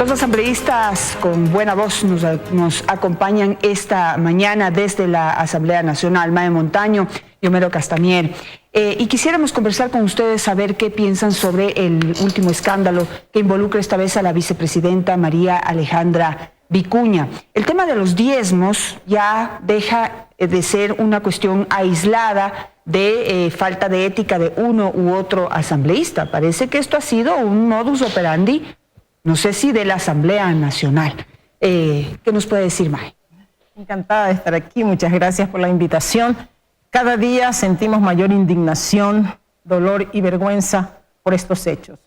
Los asambleístas con buena voz nos acompañan esta mañana desde la Asamblea Nacional, Mae Montaño y Homero Castamier. Y quisiéramos conversar con ustedes, saber qué piensan sobre el último escándalo que involucra esta vez a la vicepresidenta María Alejandra Vicuña. El tema de los diezmos ya deja de ser una cuestión aislada de falta de ética de uno u otro asambleísta. Parece que esto ha sido un modus operandi, no sé si de la Asamblea Nacional. ¿Qué nos puede decir, Mae? Encantada de estar aquí, muchas gracias por la invitación. Cada día sentimos mayor indignación, dolor y vergüenza por estos hechos.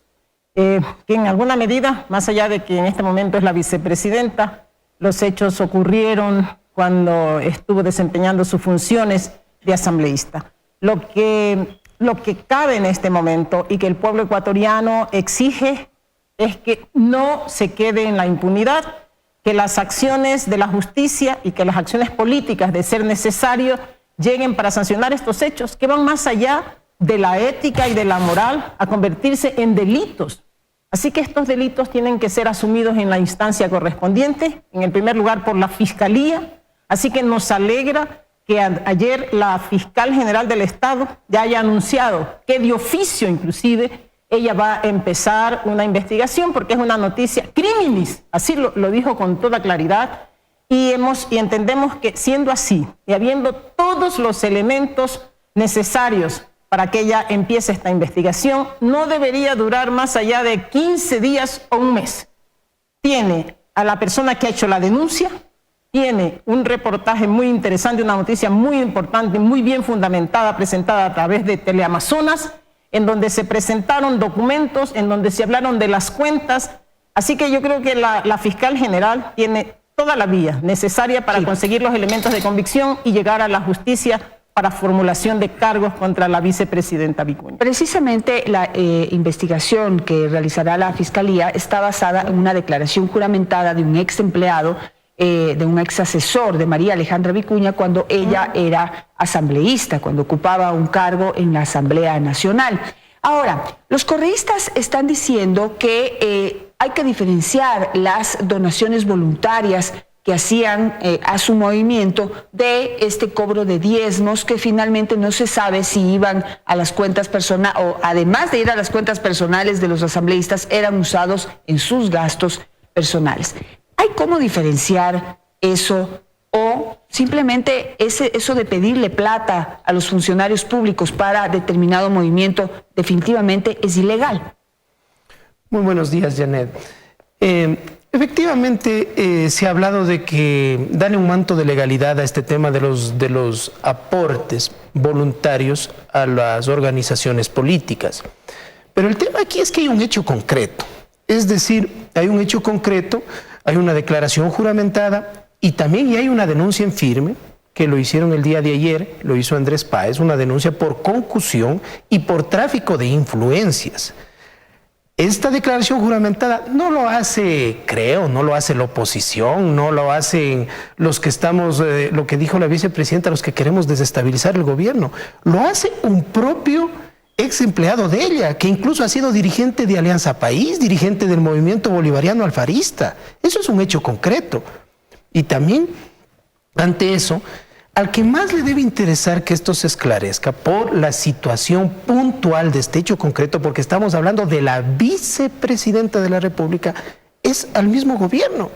Que en alguna medida, más allá de que en este momento es la vicepresidenta, los hechos ocurrieron cuando estuvo desempeñando sus funciones de asambleísta. Lo que cabe en este momento y que el pueblo ecuatoriano exige es que no se quede en la impunidad, que las acciones de la justicia y que las acciones políticas, de ser necesario, lleguen para sancionar estos hechos que van más allá de la ética y de la moral a convertirse en delitos. Así que estos delitos tienen que ser asumidos en la instancia correspondiente, en el primer lugar por la Fiscalía. Así que nos alegra que ayer la Fiscal General del Estado ya haya anunciado que de oficio inclusive ella va a empezar una investigación porque es una noticia criminis, así lo dijo con toda claridad, y entendemos que siendo así y habiendo todos los elementos necesarios para que ella empiece esta investigación, no debería durar más allá de 15 días o un mes. Tiene a la persona que ha hecho la denuncia, tiene un reportaje muy interesante, una noticia muy importante, muy bien fundamentada, presentada a través de Teleamazonas, en donde se presentaron documentos, en donde se hablaron de las cuentas. Así que yo creo que la Fiscal General tiene toda la vía necesaria para conseguir los elementos de convicción y llegar a la justicia para formulación de cargos contra la vicepresidenta Vicuña. Precisamente la investigación que realizará la Fiscalía está basada en una declaración juramentada de un ex empleado, de un ex asesor de María Alejandra Vicuña cuando ella era asambleísta, cuando ocupaba un cargo en la Asamblea Nacional. Ahora, los correístas están diciendo que hay que diferenciar las donaciones voluntarias que hacían a su movimiento de este cobro de diezmos que finalmente no se sabe si iban a las cuentas personales o además de ir a las cuentas personales de los asambleístas eran usados en sus gastos personales. ¿Hay cómo diferenciar eso o simplemente eso de pedirle plata a los funcionarios públicos para determinado movimiento definitivamente es ilegal? Muy buenos días, Janet. Efectivamente, se ha hablado de que darle un manto de legalidad a este tema de los aportes voluntarios a las organizaciones políticas. Pero el tema aquí es que hay un hecho concreto. Es decir, hay un hecho concreto, hay una declaración juramentada y también hay una denuncia en firme, que lo hicieron el día de ayer, lo hizo Andrés Páez, una denuncia por concusión y por tráfico de influencias. Esta declaración juramentada no lo hace, no lo hace la oposición, no lo hacen los que estamos, lo que dijo la vicepresidenta, los que queremos desestabilizar el gobierno. Lo hace un propio ex empleado de ella, que incluso ha sido dirigente de Alianza País, dirigente del movimiento bolivariano alfarista. Eso es un hecho concreto. Y también, ante eso, al que más le debe interesar que esto se esclarezca por la situación puntual de este hecho concreto, porque estamos hablando de la vicepresidenta de la República, es al mismo gobierno.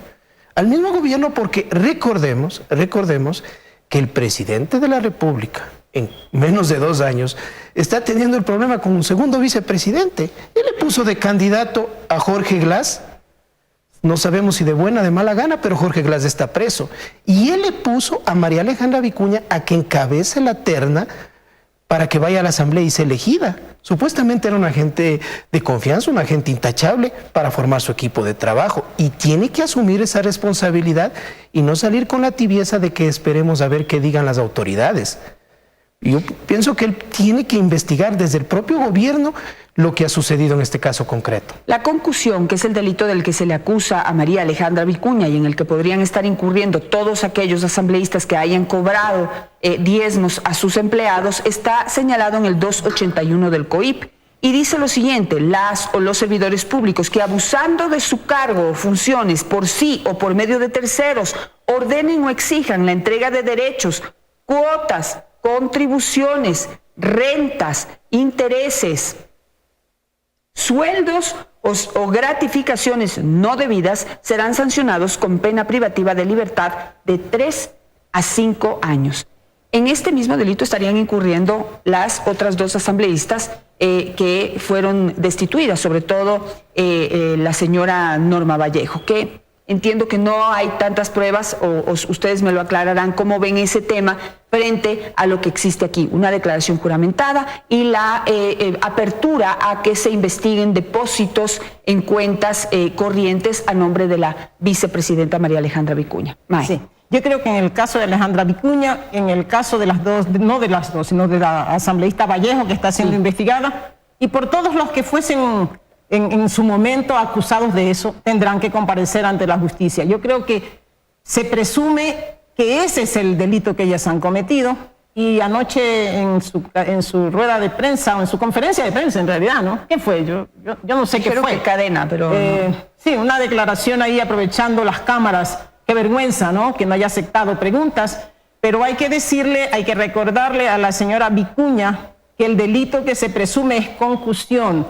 Al mismo gobierno porque recordemos que el presidente de la República, en menos de 2 años, está teniendo el problema con un segundo vicepresidente. Él le puso de candidato a Jorge Glass. No sabemos si de buena o de mala gana, pero Jorge Glass está preso. Y él le puso a María Alejandra Vicuña a que encabece la terna para que vaya a la asamblea y sea elegida. Supuestamente era un agente de confianza, un agente intachable para formar su equipo de trabajo. Y tiene que asumir esa responsabilidad y no salir con la tibieza de que esperemos a ver qué digan las autoridades. Yo pienso que él tiene que investigar desde el propio gobierno lo que ha sucedido en este caso concreto. La concusión, que es el delito del que se le acusa a María Alejandra Vicuña y en el que podrían estar incurriendo todos aquellos asambleístas que hayan cobrado diezmos a sus empleados, está señalado en el 281 del COIP. Y dice lo siguiente: las o los servidores públicos que, abusando de su cargo o funciones por sí o por medio de terceros, ordenen o exijan la entrega de derechos, cuotas, contribuciones, rentas, intereses, sueldos o gratificaciones no debidas, serán sancionados con pena privativa de libertad de 3 a 5 años. En este mismo delito estarían incurriendo las otras 2 asambleístas que fueron destituidas, sobre todo la señora Norma Vallejo, que entiendo que no hay tantas pruebas, o ustedes me lo aclararán, cómo ven ese tema frente a lo que existe aquí, una declaración juramentada y la apertura a que se investiguen depósitos en cuentas corrientes a nombre de la vicepresidenta María Alejandra Vicuña. Mae. Sí. Yo creo que en el caso de Alejandra Vicuña, en el caso de las 2, no de las 2, sino de la asambleísta Vallejo, que está siendo investigada, y por todos los que fuesen en su momento acusados de eso, tendrán que comparecer ante la justicia. Yo creo que se presume que ese es el delito que ellas han cometido, y anoche en su rueda de prensa, o en su conferencia de prensa en realidad, ¿no? ¿Qué fue? Yo no sé qué fue. Que cadena, pero... Sí, una declaración ahí aprovechando las cámaras. Qué vergüenza, ¿no? Que no haya aceptado preguntas, pero hay que decirle, hay que recordarle a la señora Vicuña que el delito que se presume es concusión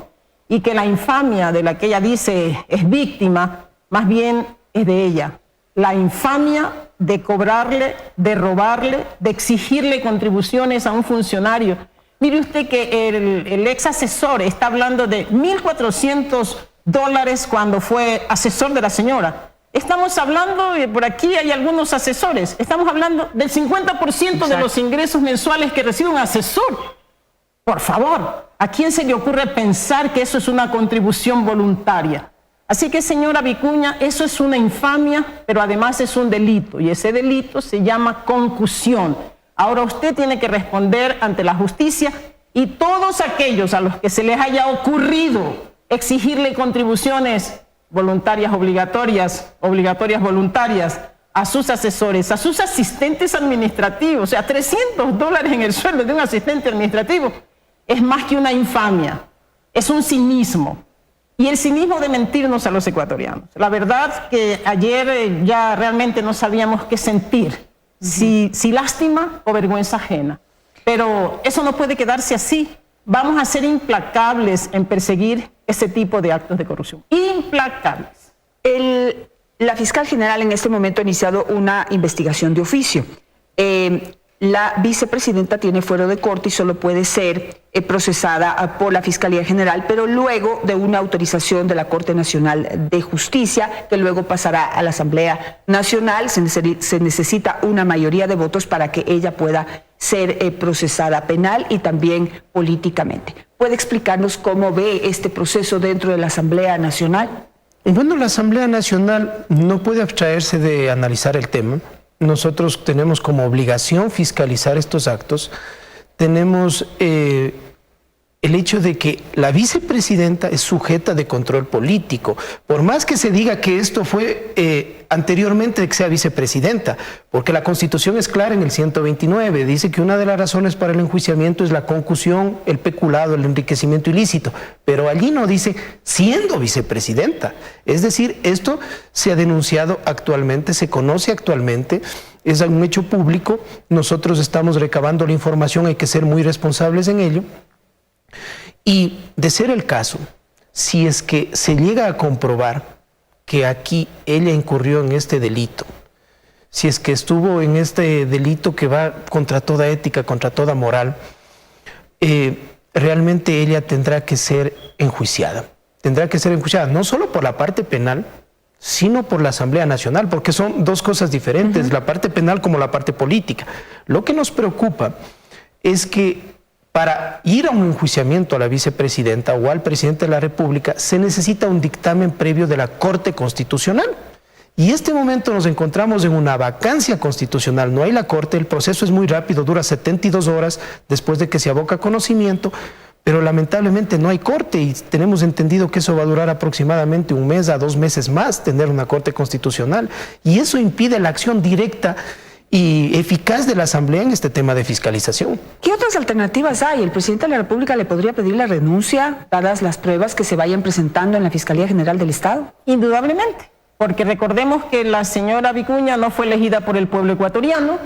y que la infamia de la que ella dice es víctima, más bien es de ella. La infamia de cobrarle, de robarle, de exigirle contribuciones a un funcionario. Mire usted que el ex asesor está hablando de $1,400 cuando fue asesor de la señora. Estamos hablando, por aquí hay algunos asesores, estamos hablando del 50% de los ingresos mensuales que recibe un asesor. Por favor, ¿a quién se le ocurre pensar que eso es una contribución voluntaria? Así que, señora Vicuña, eso es una infamia, pero además es un delito, y ese delito se llama concusión. Ahora usted tiene que responder ante la justicia, y todos aquellos a los que se les haya ocurrido exigirle contribuciones voluntarias obligatorias, voluntarias, a sus asesores, a sus asistentes administrativos, o sea, $300 en el sueldo de un asistente administrativo, es más que una infamia, es un cinismo, y el cinismo de mentirnos a los ecuatorianos. La verdad que ayer ya realmente no sabíamos qué sentir, si lástima o vergüenza ajena, pero eso no puede quedarse así. Vamos a ser implacables en perseguir ese tipo de actos de corrupción. Implacables. La fiscal general en este momento ha iniciado una investigación de oficio. La vicepresidenta tiene fuero de corte y solo puede ser procesada por la Fiscalía General, pero luego de una autorización de la Corte Nacional de Justicia, que luego pasará a la Asamblea Nacional. Se necesita una mayoría de votos para que ella pueda ser procesada penal y también políticamente. ¿Puede explicarnos cómo ve este proceso dentro de la Asamblea Nacional? Bueno, la Asamblea Nacional no puede abstraerse de analizar el tema. Nosotros tenemos como obligación fiscalizar estos actos. Tenemos el hecho de que la vicepresidenta es sujeta de control político. Por más que se diga que esto fue anteriormente de que sea vicepresidenta, porque la Constitución es clara en el 129, dice que una de las razones para el enjuiciamiento es la concusión, el peculado, el enriquecimiento ilícito, pero allí no dice siendo vicepresidenta. Es decir, esto se ha denunciado actualmente, se conoce actualmente, es un hecho público, nosotros estamos recabando la información, hay que ser muy responsables en ello. Y de ser el caso, si es que se llega a comprobar que aquí ella incurrió en este delito, si es que estuvo en este delito que va contra toda ética, contra toda moral, realmente ella tendrá que ser enjuiciada. Tendrá que ser enjuiciada no solo por la parte penal, sino por la Asamblea Nacional, porque son dos cosas diferentes, la parte penal como la parte política. Lo que nos preocupa es que para ir a un enjuiciamiento a la vicepresidenta o al presidente de la República se necesita un dictamen previo de la Corte Constitucional. Y en este momento nos encontramos en una vacancia constitucional, no hay la Corte, el proceso es muy rápido, dura 72 horas después de que se aboca conocimiento, pero lamentablemente no hay Corte y tenemos entendido que eso va a durar aproximadamente 1 mes a 2 meses más, tener una Corte Constitucional, y eso impide la acción directa y eficaz de la Asamblea en este tema de fiscalización. ¿Qué otras alternativas hay? ¿El presidente de la República le podría pedir la renuncia, dadas las pruebas que se vayan presentando en la Fiscalía General del Estado? Indudablemente, porque recordemos que la señora Vicuña no fue elegida por el pueblo ecuatoriano,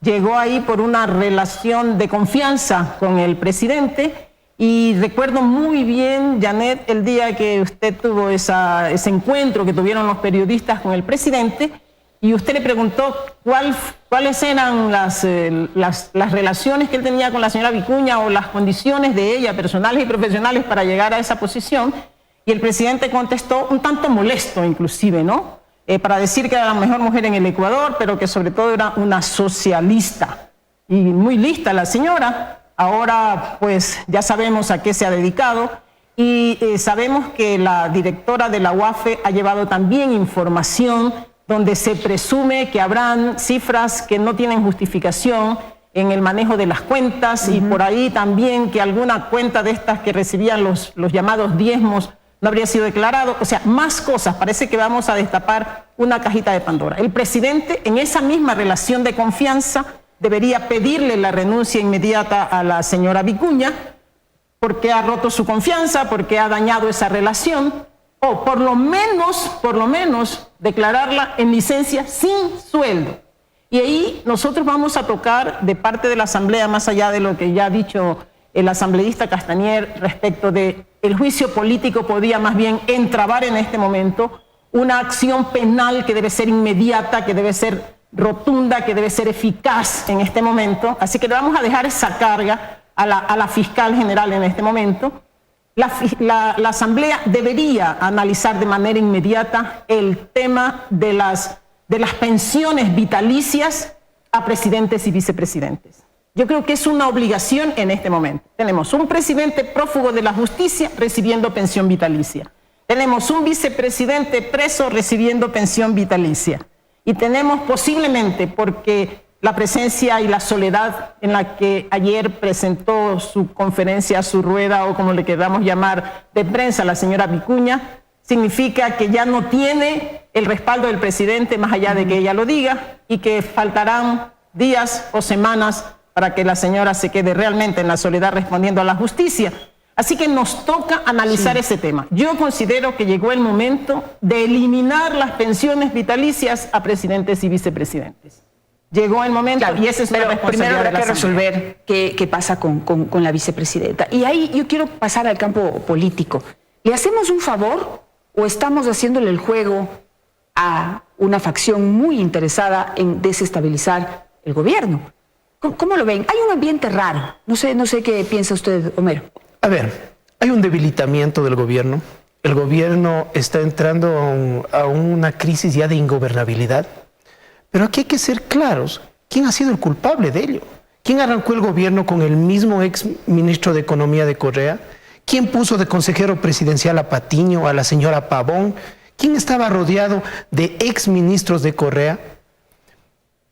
llegó ahí por una relación de confianza con el presidente, y recuerdo muy bien, Janet, el día que usted tuvo ese encuentro que tuvieron los periodistas con el presidente, y usted le preguntó cuáles eran las relaciones que él tenía con la señora Vicuña o las condiciones de ella, personales y profesionales, para llegar a esa posición. Y el presidente contestó un tanto molesto inclusive, ¿no? Para decir que era la mejor mujer en el Ecuador, pero que sobre todo era una socialista. Y muy lista la señora. Ahora pues ya sabemos a qué se ha dedicado. Y sabemos que la directora de la UAFE ha llevado también información donde se presume que habrán cifras que no tienen justificación en el manejo de las cuentas, y por ahí también que alguna cuenta de estas que recibían los llamados diezmos no habría sido declarado. O sea, más cosas. Parece que vamos a destapar una cajita de Pandora. El presidente, en esa misma relación de confianza, debería pedirle la renuncia inmediata a la señora Vicuña, porque ha roto su confianza, porque ha dañado esa relación, o por lo menos declararla en licencia sin sueldo. Y ahí nosotros vamos a tocar de parte de la Asamblea, más allá de lo que ya ha dicho el asambleísta Castañer respecto de el juicio político, podría más bien entrabar en este momento una acción penal que debe ser inmediata, que debe ser rotunda, que debe ser eficaz en este momento. Así que le vamos a dejar esa carga a la fiscal general en este momento. La Asamblea debería analizar de manera inmediata el tema de las pensiones vitalicias a presidentes y vicepresidentes. Yo creo que es una obligación en este momento. Tenemos un presidente prófugo de la justicia recibiendo pensión vitalicia. Tenemos un vicepresidente preso recibiendo pensión vitalicia. Y tenemos posiblemente, porque la presencia y la soledad en la que ayer presentó su conferencia, su rueda, o como le queramos llamar, de prensa, la señora Vicuña, significa que ya no tiene el respaldo del presidente, más allá de que ella lo diga, y que faltarán días o semanas para que la señora se quede realmente en la soledad respondiendo a la justicia. Así que nos toca analizar ese tema. Yo considero que llegó el momento de eliminar las pensiones vitalicias a presidentes y vicepresidentes. Llegó el momento, claro, y esa es una responsabilidad. Primero habrá que resolver qué pasa con la vicepresidenta. Y ahí yo quiero pasar al campo político. ¿Le hacemos un favor o estamos haciéndole el juego a una facción muy interesada en desestabilizar el gobierno? ¿Cómo lo ven? Hay un ambiente raro. No sé qué piensa usted, Homero. A ver, hay un debilitamiento del gobierno. El gobierno está entrando a una crisis ya de ingobernabilidad. Pero aquí hay que ser claros. ¿Quién ha sido el culpable de ello? ¿Quién arrancó el gobierno con el mismo ex ministro de Economía de Correa? ¿Quién puso de consejero presidencial a Patiño, a la señora Pavón? ¿Quién estaba rodeado de ex ministros de Correa?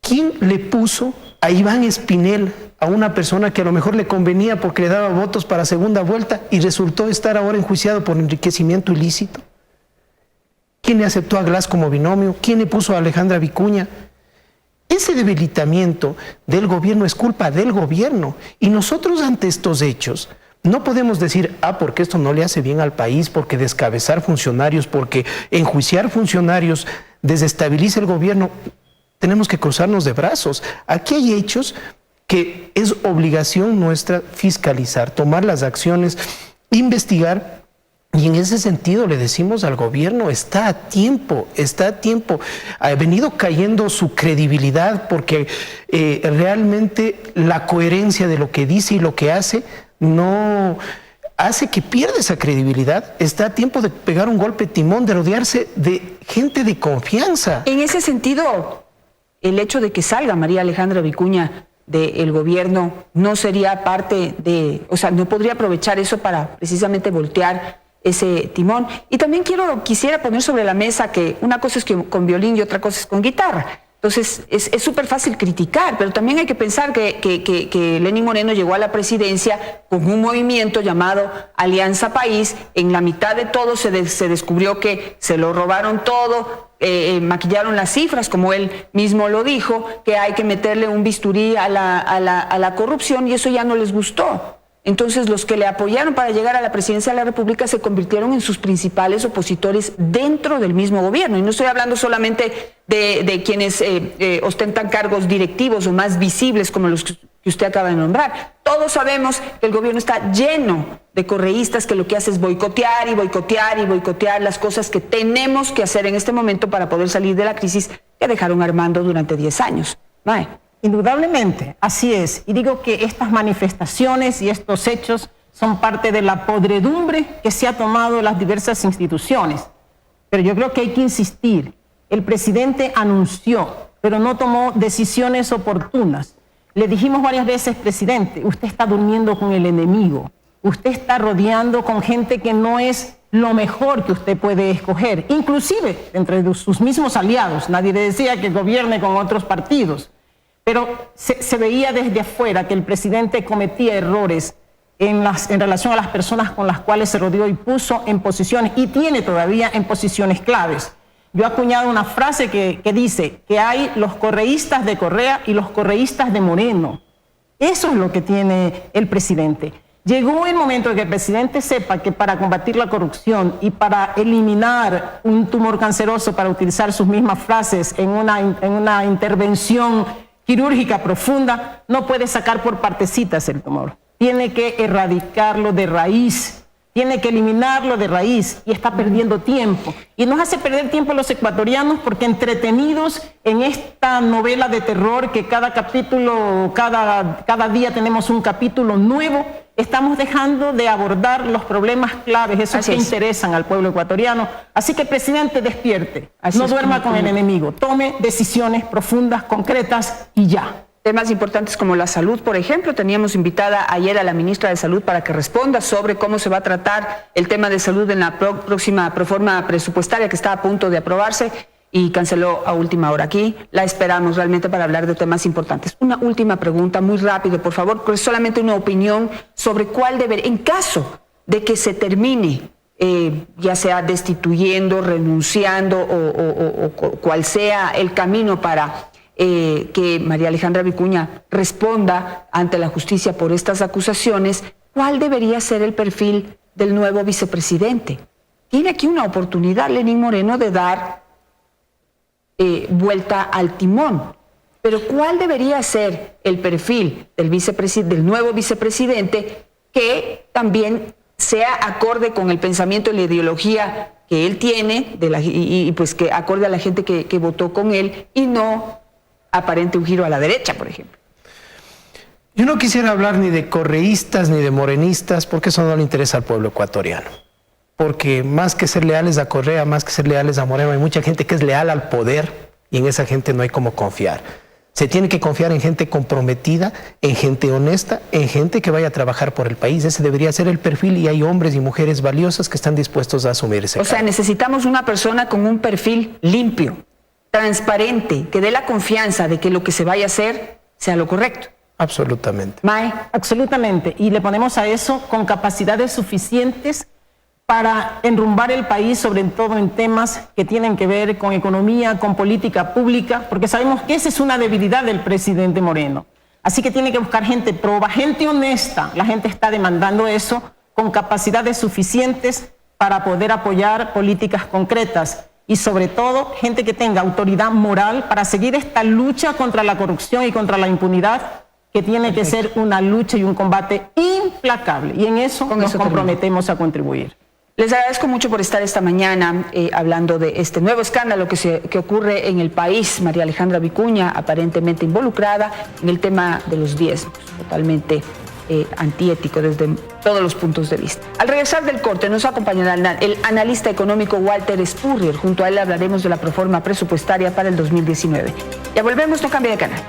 ¿Quién le puso a Iván Espinel, a una persona que a lo mejor le convenía porque le daba votos para segunda vuelta y resultó estar ahora enjuiciado por enriquecimiento ilícito? ¿Quién le aceptó a Glass como binomio? ¿Quién le puso a Alejandra Vicuña? Ese debilitamiento del gobierno es culpa del gobierno, y nosotros ante estos hechos no podemos decir, porque esto no le hace bien al país, porque descabezar funcionarios, porque enjuiciar funcionarios desestabiliza el gobierno. Tenemos que cruzarnos de brazos. Aquí hay hechos que es obligación nuestra fiscalizar, tomar las acciones, investigar. Y en ese sentido le decimos al gobierno, está a tiempo. Ha venido cayendo su credibilidad porque realmente la coherencia de lo que dice y lo que hace no hace que pierda esa credibilidad. Está a tiempo de pegar un golpe de timón, de rodearse de gente de confianza. En ese sentido, el hecho de que salga María Alejandra Vicuña del gobierno no sería parte de, o sea, no podría aprovechar eso para precisamente voltear ese timón. Y también quisiera poner sobre la mesa que una cosa es con violín y otra cosa es con guitarra. Entonces, es súper fácil criticar, pero también hay que pensar que Lenín Moreno llegó a la presidencia con un movimiento llamado Alianza País. En la mitad de todo se descubrió que se lo robaron todo, maquillaron las cifras, como él mismo lo dijo, que hay que meterle un bisturí a la corrupción, y eso ya no les gustó. Entonces, los que le apoyaron para llegar a la presidencia de la República se convirtieron en sus principales opositores dentro del mismo gobierno. Y no estoy hablando solamente de quienes ostentan cargos directivos o más visibles como los que usted acaba de nombrar. Todos sabemos que el gobierno está lleno de correístas que lo que hace es boicotear y boicotear y boicotear las cosas que tenemos que hacer en este momento para poder salir de la crisis que dejaron armando durante 10 años. Mae. Indudablemente, así es. Y digo que estas manifestaciones y estos hechos son parte de la podredumbre que se ha tomado las diversas instituciones. Pero yo creo que hay que insistir. El presidente anunció, pero no tomó decisiones oportunas. Le dijimos varias veces, presidente, usted está durmiendo con el enemigo. Usted está rodeando con gente que no es lo mejor que usted puede escoger, inclusive entre sus mismos aliados. Nadie le decía que gobierne con otros partidos. Pero se veía desde afuera que el presidente cometía errores en relación a las personas con las cuales se rodeó y puso en posiciones, y tiene todavía en posiciones claves. Yo he acuñado una frase que dice que hay los correístas de Correa y los correístas de Moreno. Eso es lo que tiene el presidente. Llegó el momento de que el presidente sepa que para combatir la corrupción y para eliminar un tumor canceroso, para utilizar sus mismas frases en una intervención quirúrgica profunda, no puede sacar por partecitas el tumor. Tiene que erradicarlo de raíz, tiene que eliminarlo de raíz, y está perdiendo tiempo. Y nos hace perder tiempo a los ecuatorianos porque, entretenidos en esta novela de terror que cada capítulo, cada día tenemos un capítulo nuevo, estamos dejando de abordar los problemas claves, esos que interesan al pueblo ecuatoriano. Así que, presidente, despierte, no duerma con el enemigo, tome decisiones profundas, concretas y ya. Temas importantes como la salud, por ejemplo. Teníamos invitada ayer a la ministra de Salud para que responda sobre cómo se va a tratar el tema de salud en la próxima proforma presupuestaria que está a punto de aprobarse, y canceló a última hora. Aquí la esperamos realmente para hablar de temas importantes. Una última pregunta, muy rápido, por favor, es solamente una opinión sobre cuál debería, en caso de que se termine, ya sea destituyendo, renunciando o cual sea el camino para que María Alejandra Vicuña responda ante la justicia por estas acusaciones, ¿cuál debería ser el perfil del nuevo vicepresidente? Tiene aquí una oportunidad Lenín Moreno de dar vuelta al timón, pero ¿cuál debería ser el perfil del nuevo vicepresidente que también sea acorde con el pensamiento y la ideología que él tiene y pues que acorde a la gente que votó con él, y no aparente un giro a la derecha, por ejemplo? Yo no quisiera hablar ni de correístas ni de morenistas, porque eso no le interesa al pueblo ecuatoriano. Porque más que ser leales a Correa, más que ser leales a Moreno, hay mucha gente que es leal al poder, y en esa gente no hay cómo confiar. Se tiene que confiar en gente comprometida, en gente honesta, en gente que vaya a trabajar por el país. Ese debería ser el perfil, y hay hombres y mujeres valiosas que están dispuestos a asumir ese cargo. O sea, necesitamos una persona con un perfil limpio, transparente, que dé la confianza de que lo que se vaya a hacer sea lo correcto. Absolutamente. Mae. Absolutamente. Y le ponemos a eso con capacidades suficientes para enrumbar el país, sobre todo en temas que tienen que ver con economía, con política pública, porque sabemos que esa es una debilidad del presidente Moreno. Así que tiene que buscar gente proba, gente honesta. La gente está demandando eso, con capacidades suficientes para poder apoyar políticas concretas, y sobre todo gente que tenga autoridad moral para seguir esta lucha contra la corrupción y contra la impunidad, que tiene que ser una lucha y un combate implacable, y en eso nos comprometemos a contribuir. Les agradezco mucho por estar esta mañana hablando de este nuevo escándalo que ocurre en el país. María Alejandra Vicuña, aparentemente involucrada en el tema de los diezmos, totalmente antiético desde todos los puntos de vista. Al regresar del corte nos acompañará el analista económico Walter Spurrier. Junto a él hablaremos de la proforma presupuestaria para el 2019. Ya volvemos, no cambie de canal.